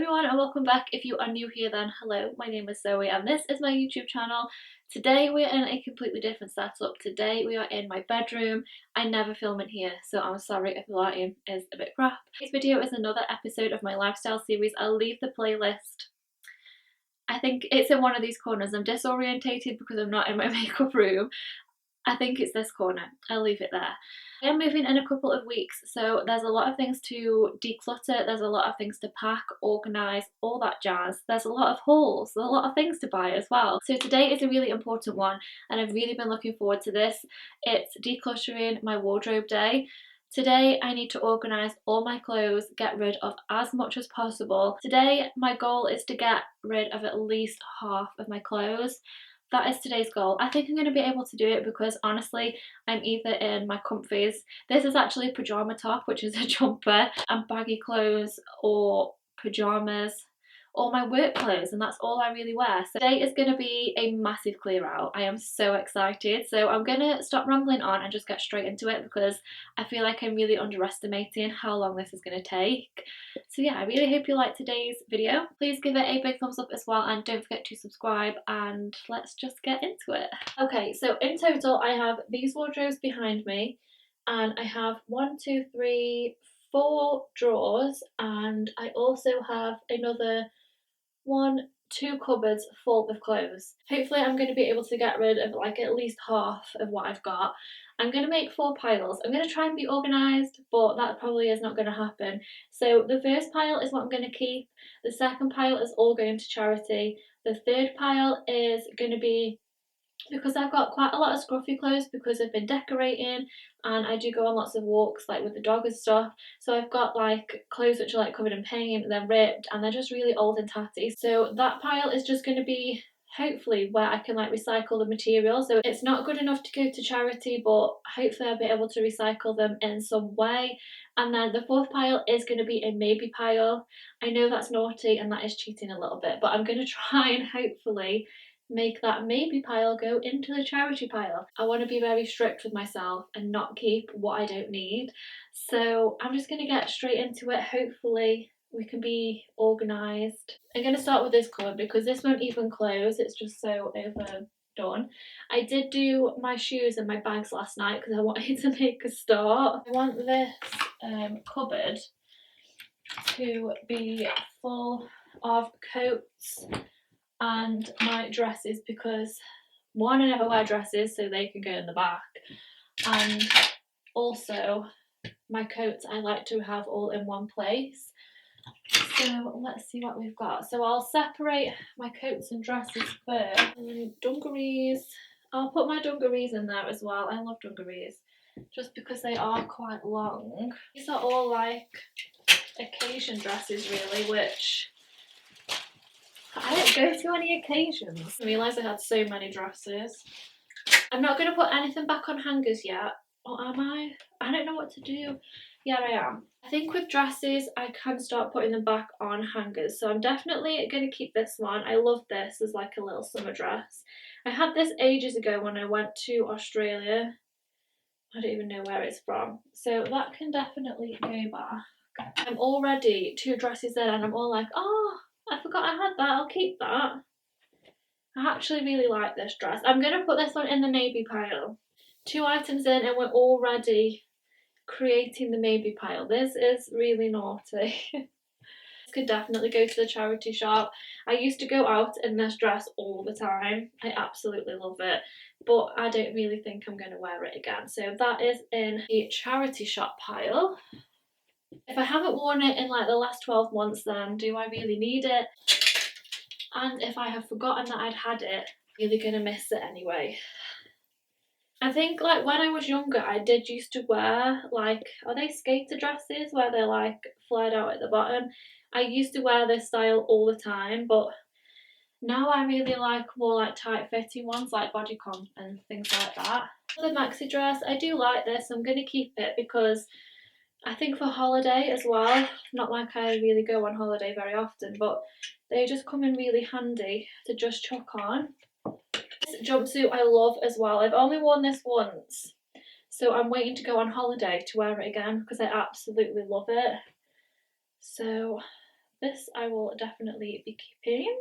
everyone and welcome back. If you are new here then hello, my name is Zoe and this is my YouTube channel. Today we're in a completely different setup. Today we are in my bedroom. I never film in here, so I'm sorry if the lighting is a bit crap. This video is another episode of my lifestyle series. I'll leave the playlist. I think it's in one of these corners. I'm disorientated because I'm not in my makeup room. I think it's this corner. I'll leave it there. I am moving in a couple of weeks, so there's a lot of things to declutter, there's a lot of things to pack, organise, all that jazz. There's a lot of hauls, there's a lot of things to buy as well. So today is a really important one and I've really been looking forward to this. It's decluttering my wardrobe day. Today I need to organise all my clothes, get rid of as much as possible. Today my goal is to get rid of at least half of my clothes. That is today's goal. I think I'm going to be able to do it because honestly I'm either in my comfies. This is actually a pyjama top, which is a jumper, and baggy clothes or pyjamas or my work clothes, and that's all I really wear. So today is going to be a massive clear out. I am so excited. So I'm going to stop rambling on and just get straight into it because I feel like I'm really underestimating how long this is going to take. So yeah, I really hope you like today's video. Please give it a big thumbs up as well and don't forget to subscribe, and let's just get into it. Okay, so in total I have these wardrobes behind me and I have 4 drawers, and I also have another 2 cupboards full of clothes. Hopefully I'm going to be able to get rid of like at least half of what I've got. I'm going to make 4 piles. I'm going to try and be organised, but that probably is not going to happen. So the first pile is what I'm going to keep. The second pile is all going to charity. The third pile is going to be, because I've got quite a lot of scruffy clothes because I've been decorating and I do go on lots of walks like with the dog and stuff, so I've got like clothes which are like covered in paint, they're ripped and they're just really old and tatty. So that pile is just going to be hopefully where I can like recycle the material. So it's not good enough to go to charity, but hopefully I'll be able to recycle them in some way. And then the fourth pile is going to be a maybe pile. I know that's naughty and that is cheating a little bit, but I'm going to try and hopefully make that maybe pile go into the charity pile. I want to be very strict with myself and not keep what I don't need. So I'm just going to get straight into it. Hopefully we can be organised. I'm going to start with this cupboard because this won't even close. It's just so overdone. I did do my shoes and my bags last night because I wanted to make a start. I want this cupboard to be full of coats and my dresses because one, I never wear dresses so they can go in the back, and also my coats I like to have all in one place. So let's see what we've got. So I'll separate my coats and dresses first. And dungarees, I'll put my dungarees in there as well. I love dungarees just because they are quite long. These are all like occasion dresses really, which I don't go to any occasions. I realised I had so many dresses. I'm not going to put anything back on hangers yet. Or am I? I don't know what to do. Yeah, I am. I think with dresses, I can start putting them back on hangers. So I'm definitely going to keep this one. I love this as like a little summer dress. I had this ages ago when I went to Australia. I don't even know where it's from. So that can definitely go back. I'm already 2 dresses in and I'm all like, oh, I forgot I had that, I'll keep that. I actually really like this dress. I'm going to put this one in the maybe pile. 2 items in and we're already creating the maybe pile. This is really naughty. This could definitely go to the charity shop. I used to go out in this dress all the time. I absolutely love it, but I don't really think I'm going to wear it again. So that is in the charity shop pile. If I haven't worn it in like the last 12 months, then do I really need it? And if I have forgotten that I'd had it, I'm really gonna miss it anyway. I think like when I was younger, I did used to wear like, are they skater dresses where they're like flared out at the bottom? I used to wear this style all the time, but now I really like more like tight fitting ones like bodycon and things like that. The maxi dress, I do like this. I'm gonna keep it because I think for holiday as well, not like I really go on holiday very often, but they just come in really handy to just chuck on. This jumpsuit I love as well. I've only worn this once, so I'm waiting to go on holiday to wear it again because I absolutely love it. So this I will definitely be keeping.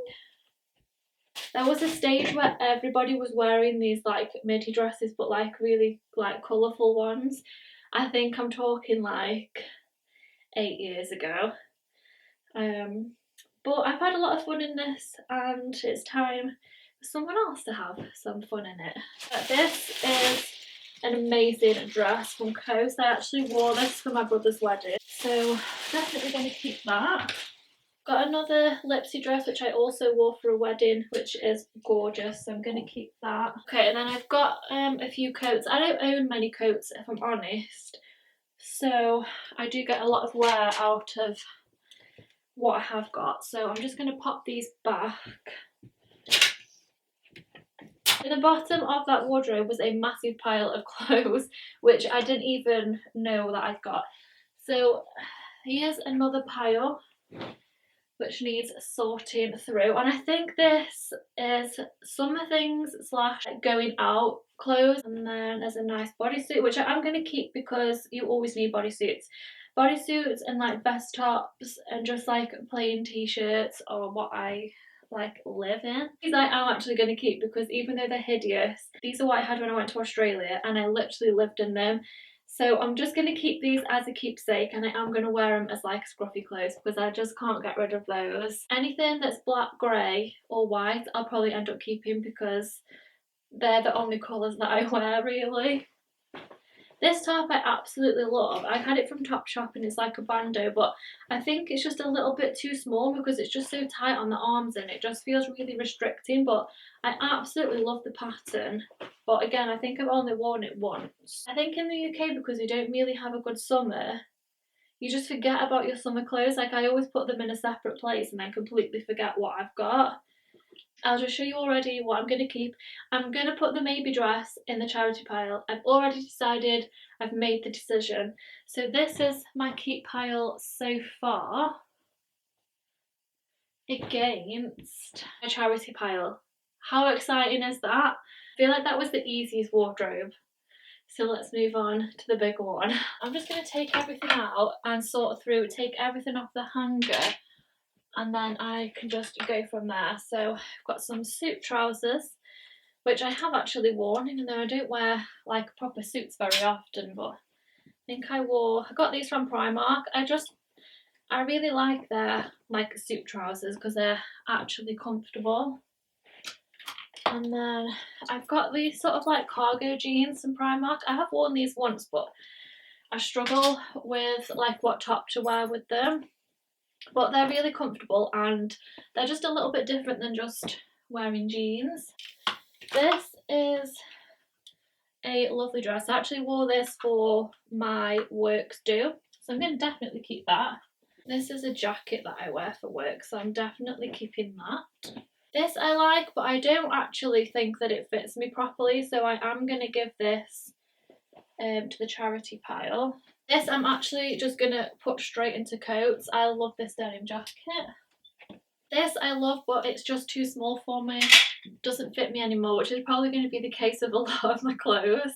There was a stage where everybody was wearing these like midi dresses, but like really like colourful ones. I think I'm talking like 8 years ago. But I've had a lot of fun in this, and it's time for someone else to have some fun in it. But this is an amazing dress from Coast. I actually wore this for my brother's wedding, so definitely going to keep that. Got another Lipsy dress which I also wore for a wedding, which is gorgeous, so I'm going to keep that. Okay, and then I've got a few coats. I don't own many coats if I'm honest, so I do get a lot of wear out of what I have got. So I'm just going to pop these back. In the bottom of that wardrobe was a massive pile of clothes, which I didn't even know that I'd got. So here's another pile which needs sorting through, and I think this is summer things slash going out clothes. And then there's a nice bodysuit which I'm going to keep because you always need bodysuits and like vest tops and just like plain t-shirts or what I like live in. These I am actually going to keep because even though they're hideous, these are what I had when I went to Australia and I literally lived in them. So I'm just going to keep these as a keepsake, and I am going to wear them as like scruffy clothes because I just can't get rid of those. Anything that's black, grey or white I'll probably end up keeping because they're the only colours that I wear really. This top I absolutely love. I had it from Topshop and it's like a bandeau, but I think it's just a little bit too small because it's just so tight on the arms and it just feels really restricting, but I absolutely love the pattern. But again, I think I've only worn it once. I think in the UK, because we don't really have a good summer, you just forget about your summer clothes. Like I always put them in a separate place and I completely forget what I've got. I'll just show you already what I'm going to keep. I'm going to put the maybe dress in the charity pile. I've already decided, I've made the decision. So this is my keep pile so far against a charity pile. How exciting is that? I feel like that was the easiest wardrobe. So let's move on to the big one. I'm just going to take everything out and sort through, take everything off the hanger, and then I can just go from there. So I've got some suit trousers, which I have actually worn, even though I don't wear like proper suits very often, but I think I got these from Primark. I really like their like suit trousers because they're actually comfortable. And then I've got these sort of like cargo jeans from Primark. I have worn these once, but I struggle with like what top to wear with them. But they're really comfortable and they're just a little bit different than just wearing jeans. This is a lovely dress. I actually wore this for my works do, so I'm going to definitely keep that. This is a jacket that I wear for work, so I'm definitely keeping that. This I like, but I don't actually think that it fits me properly, so I am going to give this to the charity pile. This I'm actually just going to put straight into coats. I love this denim jacket. This I love, but it's just too small for me. It doesn't fit me anymore, which is probably going to be the case of a lot of my clothes.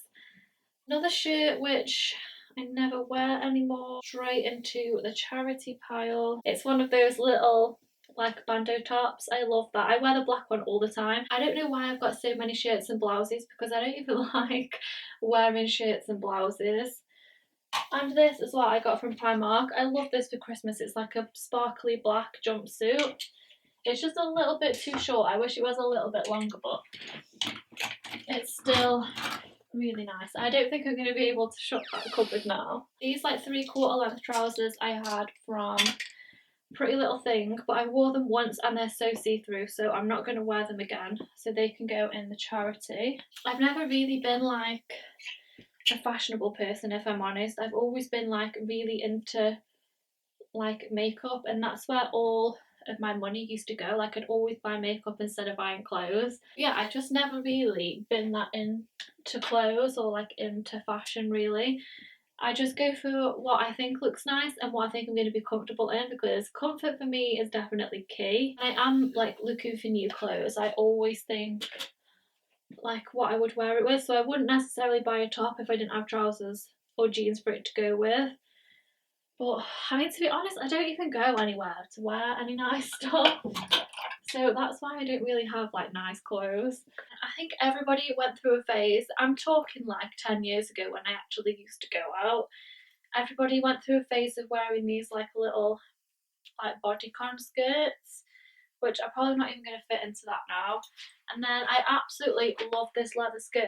Another shirt which I never wear anymore, straight into the charity pile. It's one of those little like bandeau tops. I love that. I wear the black one all the time. I don't know why I've got so many shirts and blouses because I don't even like wearing shirts and blouses. And this is what I got from Primark. I love this for Christmas. It's like a sparkly black jumpsuit. It's just a little bit too short. I wish it was a little bit longer, but it's still really nice. I don't think I'm going to be able to shut that cupboard now. These like 3/4 length trousers I had from Pretty Little Thing, but I wore them once and they're so see-through, so I'm not going to wear them again, so they can go in the charity. I've never really been like a fashionable person, if I'm honest. I've always been like really into like makeup, and that's where all of my money used to go. Like I'd always buy makeup instead of buying clothes. Yeah, I've just never really been that into clothes or like into fashion really. I just go for what I think looks nice and what I think I'm going to be comfortable in, because comfort for me is definitely key. I am like looking for new clothes. I always think like what I would wear it with, so I wouldn't necessarily buy a top if I didn't have trousers or jeans for it to go with. But I mean, to be honest, I don't even go anywhere to wear any nice stuff. So that's why I don't really have like nice clothes. I think everybody went through a phase. I'm talking like 10 years ago when I actually used to go out. Everybody went through a phase of wearing these like little like bodycon skirts, which are probably not even going to fit into that now. And then I absolutely love this leather skirt,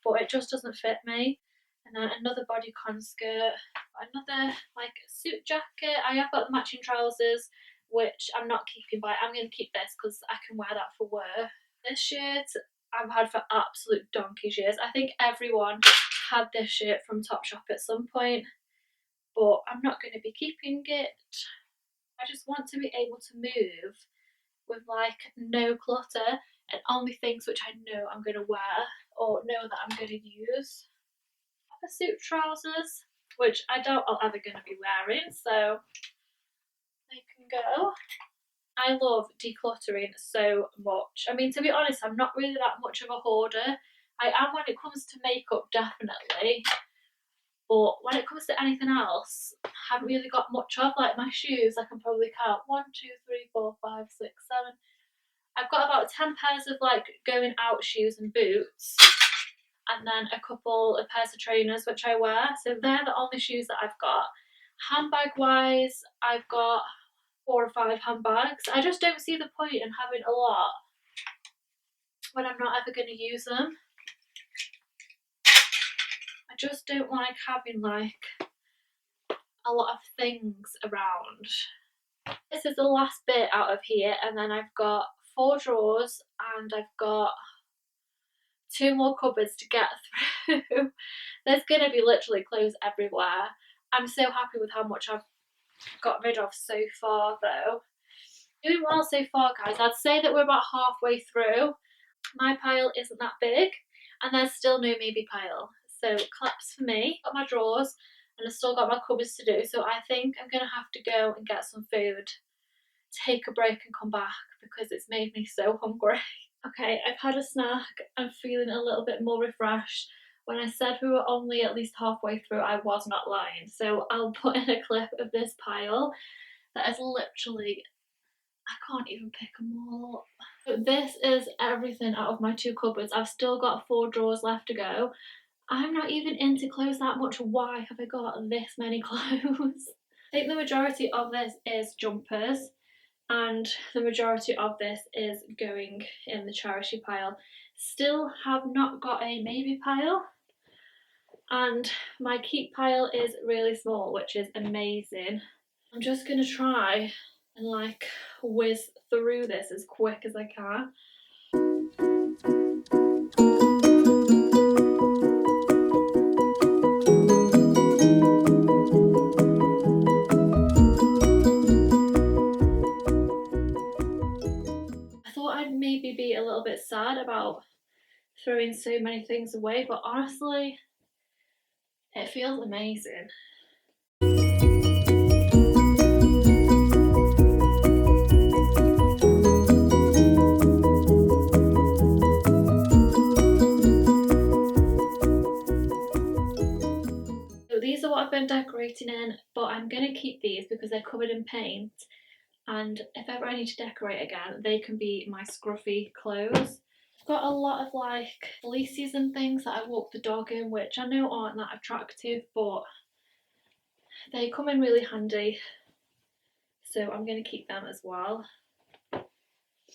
but it just doesn't fit me. And then another bodycon skirt, another like suit jacket. I have got the matching trousers, which I'm not keeping, but I'm going to keep this because I can wear that for work. This shirt I've had for absolute donkey's years. I think everyone had this shirt from Topshop at some point, but I'm not going to be keeping it. I just want to be able to move with like no clutter and only things which I know I'm going to wear or know that I'm going to use. Proper suit trousers, which I doubt I'm ever going to be wearing, so they can go. I love decluttering so much. I mean, to be honest, I'm not really that much of a hoarder. I am when it comes to makeup, definitely. But when it comes to anything else, I haven't really got much of. Like my shoes, I can probably count 1, 2, 3, 4, 5, 6, 7. I've got about 10 pairs of like going out shoes and boots, and then a couple of pairs of trainers which I wear. So they're the only shoes that I've got. Handbag wise, I've got 4 or 5 handbags. I just don't see the point in having a lot when I'm not ever going to use them. I just don't like having like a lot of things around. This is the last bit out of here, and then I've got 4 drawers and I've got 2 more cupboards to get through. There's gonna be literally clothes everywhere. I'm so happy with how much I've got rid of so far though. Doing well so far, guys. I'd say that we're about halfway through. My pile isn't that big and there's still no maybe pile. So claps for me. Got my drawers and I've still got my cupboards to do. So I think I'm gonna have to go and get some food, take a break and come back because it's made me so hungry. Okay, I've had a snack. I'm feeling a little bit more refreshed. When I said we were only at least halfway through, I was not lying. So I'll put in a clip of this pile that is literally, I can't even pick them all up. So this is everything out of my 2 cupboards. I've still got 4 drawers left to go. I'm not even into clothes that much. Why have I got this many clothes? I think the majority of this is jumpers, and the majority of this is going in the charity pile. Still have not got a maybe pile, and my keep pile is really small, which is amazing. I'm just gonna try and like whiz through this as quick as I can. I thought I'd maybe be a little bit sad about throwing so many things away, but honestly, it feels amazing. So these are what I've been decorating in, but I'm going to keep these because they're covered in paint, and if ever I need to decorate again, they can be my scruffy clothes. I've got a lot of like fleeces and things that I walk the dog in, which I know aren't that attractive, but they come in really handy, so I'm going to keep them as well. I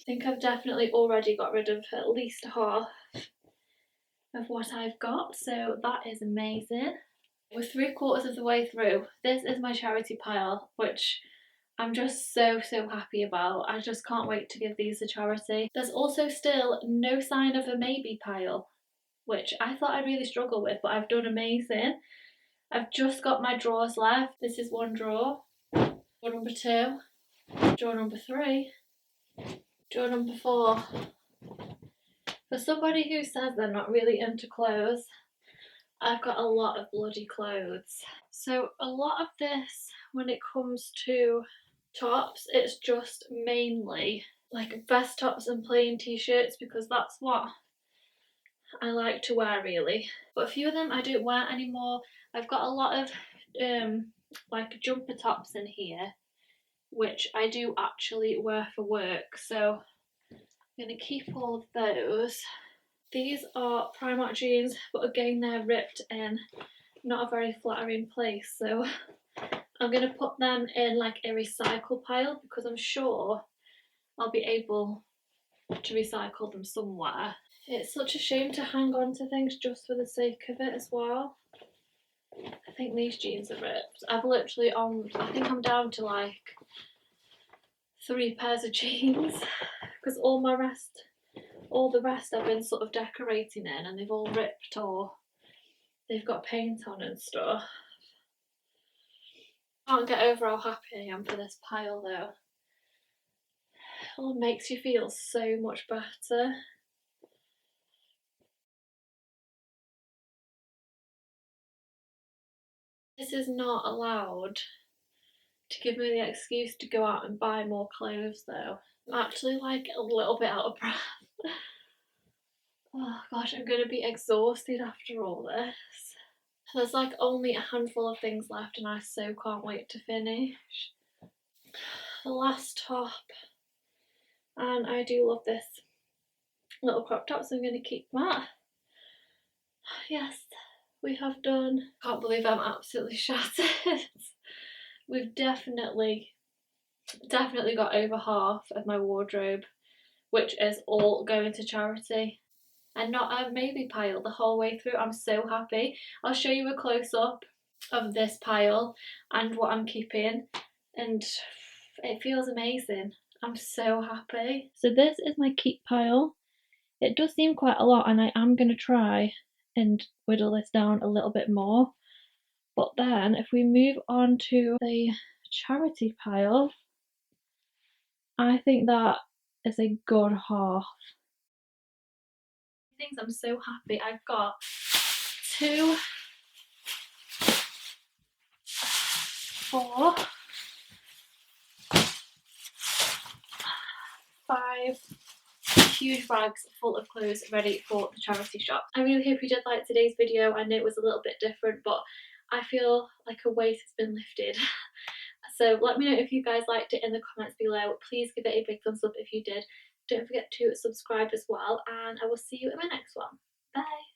think I've definitely already got rid of at least half of what I've got, so that is amazing. We're 3/4 of the way through. This is my charity pile, which I'm just so happy about. I just can't wait to give these to charity. There's also still no sign of a maybe pile, which I thought I'd really struggle with, but I've done amazing. I've just got my drawers left. This is 1 drawer, drawer number 2, drawer number 3, drawer number 4. For somebody who says they're not really into clothes, I've got a lot of bloody clothes. So a lot of this, when it comes to tops, it's just mainly like vest tops and plain t-shirts because that's what I like to wear really. But a few of them I don't wear anymore. I've got a lot of like jumper tops in here, which I do actually wear for work, so I'm going to keep all of those. These are Primark jeans, but again they're ripped in not a very flattering place, so I'm going to put them in like a recycle pile because I'm sure I'll be able to recycle them somewhere. It's such a shame to hang on to things just for the sake of it as well. I think these jeans are ripped. I've literally I think I'm down to like 3 pairs of jeans because all the rest I've been sort of decorating in and they've all ripped or they've got paint on and stuff. I can't get over how happy I am for this pile though. It all makes you feel so much better. This is not allowed to give me the excuse to go out and buy more clothes though. I'm actually like a little bit out of breath. Oh gosh, I'm gonna be exhausted after all this. There's like only a handful of things left and I so can't wait to finish. The last top, and I do love this little crop top, so I'm going to keep that. Yes, we have done. Can't believe I'm absolutely shattered. We've definitely got over half of my wardrobe, which is all going to charity. And not a maybe pile the whole way through. I'm so happy. I'll show you a close up of this pile and what I'm keeping, and it feels amazing. I'm so happy. So this is my keep pile. It does seem quite a lot and I am going to try and whittle this down a little bit more. But then if we move on to the charity pile, I think that is a good half. Things I'm so happy. I've got 2, 4, 5 huge bags full of clothes ready for the charity shop. I really hope you did like today's video. I know it was a little bit different, but I feel like a weight has been lifted. So let me know if you guys liked it in the comments below. Please give it a big thumbs up if you did. Don't forget to subscribe as well, and I will see you in my next one. Bye!